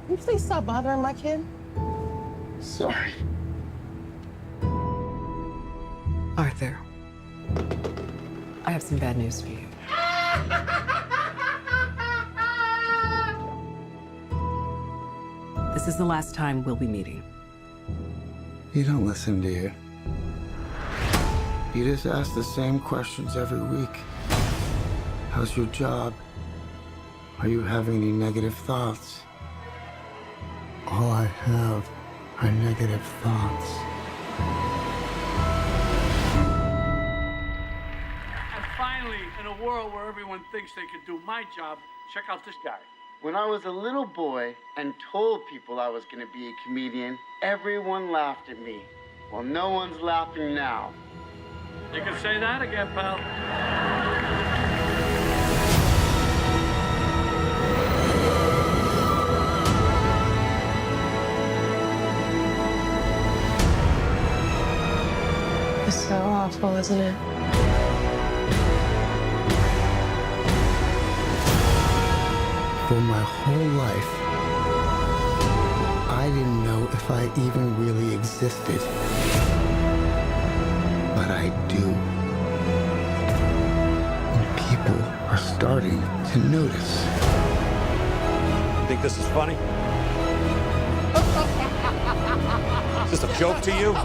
You please stop bothering my kid? Sorry. Arthur, I have some bad news for you. This is the last time we'll be meeting. You don't listen, do you? You just ask the same questions every week. How's your job? Are you having any negative thoughts? All I have are negative thoughts. And finally, in a world where everyone thinks they can do my job, check out this guy. When I was a little boy and told people I was going to be a comedian, everyone laughed at me. Well, no one's laughing now. You can say that again, pal. It's so awful, isn't it? For my whole life, I didn't know if I even really existed. But I do. And people are starting to notice. Think this is funny? Is this a joke to you?